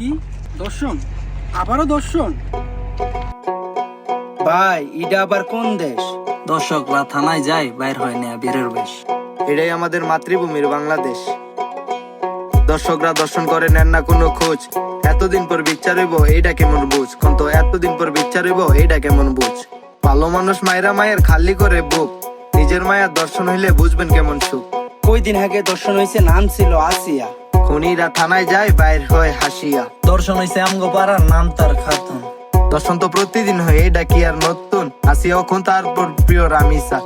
কি দর্শন? আবারও দর্শন? ভাই এটা আবার কোন দেশ? দর্শকরা থানায় যায়, বাইর হয় না বীরের বেশ। এটাই আমাদের মাতৃভূমির বাংলাদেশ। দর্শকরা দর্শন করে নেন না কোনো খোঁজ। এতদিন পর বিচার হইব এইটা কেমন বুঝ, কন্ত এতদিন পর বিচার হইব এইটা কেমন বুঝ। ভালো মানুষ মায়েরা মায়ের খালি করে বুক, নিজের মায়ের দর্শন হইলে বুঝবেন কেমন সুখ। কই দিন আগে দর্শন হয়েছে, নাম ছিল আসিয়া। খুনিরা থানায় যায়, বাইর হয় হাসিয়া। দর্শন হইছে আমগো পাড়ার, নাম তার খাতুন। দর্শন তো প্রতিদিন হয়, এইটা কি আর নতুন? আসিয়া এখন তারপর প্রিয় রামিসা।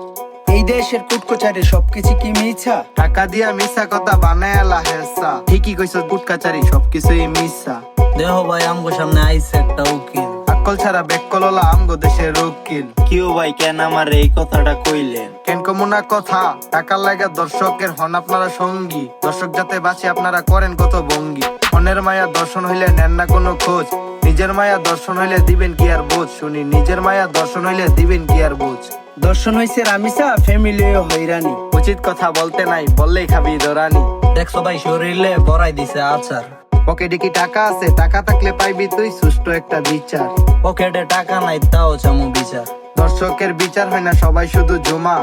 এই দেশের কুটকোচারে সবকিছু কি মিছা? টাকা দিয়া মিশা কথা বানায় হেসা। ঠিকই কইছ, কুটকাচারি সবকিছুই মিশা। দেহ ভাই আমগো সামনে আইছে একটা উকিল। আকল ছাড়া বেকললা আমগো দেশের উকিল। কিও ভাই কেন আমার এই কথাটা কইলেন? কেন কমুনা কথা, টাকার লাগা দর্শকের হন আপনারা সঙ্গী। দর্শক যাতে বাঁচে আপনারা করেন কত ভঙ্গি। মনের মায়া দর্শন হইলে নেন না কোনো খোঁজ, নিজের মায়া দর্শন হইলে দিবেন কি আর বোঝ। শুনি নিজের মায়া দর্শন হইলে দিবেন কি আর বোঝ। দর্শন হয়েছে রামিসা, ফ্যামিলিও হইরানি। উচিত কথা বলতে নাই, বললেই খাবি দরানি। দেখছো ভাই শরীরে বড়াই দিছে আচার। পকেটে কি টাকা আছে? টাকা থাকলে পাইবি তুই সুষ্ঠু একটা বিচার। পকেটে টাকা নাই তাও চামু বিচার। দর্শকের বিচার হয় না সবাই শুধু জমা,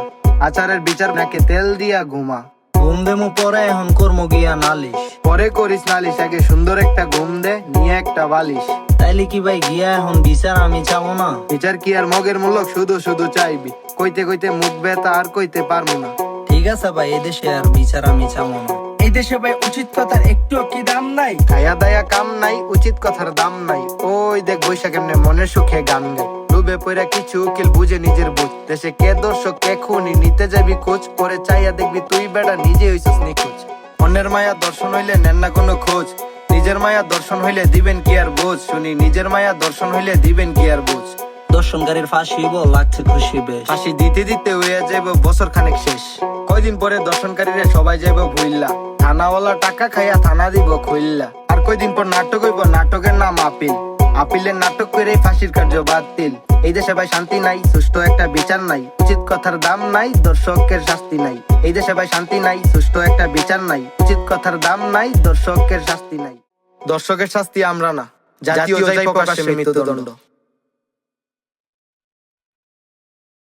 আচারের বিচার নাকে তেল দিয়া ঘুমা। ঘুম দেমু পরে এখন কর্ম গিয়া নালিশ। পরে করিস নালিশ, আগে সুন্দর একটা ঘুম দে, নিয়ে একটা বালিশ। তাইলে কি ভাই গিয়া এখন বিচার আমি চাবো না? বিচার কি আর মগের মূলক শুধু শুধু চাইবি? কইতে কইতে মুখ ব্যথা আর কইতে পারবো না। ঠিক আছে ভাই, এদেশে আর বিচার আমি চাবো না। এই দেশে ভাই উচিত কথার একটু কি দাম নাই? খায়া দায়া কাম নাই, উচিত কথার দাম নাই। ওই দেখ বৈশা কেমনে মনের সুখে গান গায়। ডুবে পইরা কিছু উকিল বুঝে নিজের বুঝ। দেশে কে দর্শক কে খুনি, নিতে যাবি খোঁজ। পরে চাইয়া দেখবি তুই বেটা নিজে হইছিস নিখোঁজ। অন্যের মায়া দর্শন হইলে নেন না কোনো খোঁজ, নিজের মায়া দর্শন হইলে দিবেন কি আর বোঝ। শুনি নিজের মায়া দর্শন হইলে দিবেন কি আর বোঝ। দর্শনকারীর ফাঁসি লাগছে খুশি বেশ। ফাঁসি দিতে দিতে হইয়া যাইব বছর খানেক শেষ। কয়দিন পরে দর্শনকারীরা সবাই যাইব ভুইল্লা, থানাওয়ালা টাকা খাইয়া থানা দিব খুইল্লা। আর কয়দিন পর নাটক হইব, নাটকের নাম আপিল। আপিলের নাটক করে ফাঁসির কার্য বাতিল। এই দেশে ভাই শান্তি নাই, সুষ্ঠু একটা বিচার নাই। উচিত কথার দাম নাই, দর্শকের শাস্তি নাই। এই দেশে ভাই শান্তি নাই, সুষ্ঠু একটা বিচার নাই। উচিত কথার দাম নাই, দর্শকের শাস্তি নাই। দর্শকের শাস্তি আমরা না, জাতীয় প্রকাশ্যে মৃত্যুদণ্ড।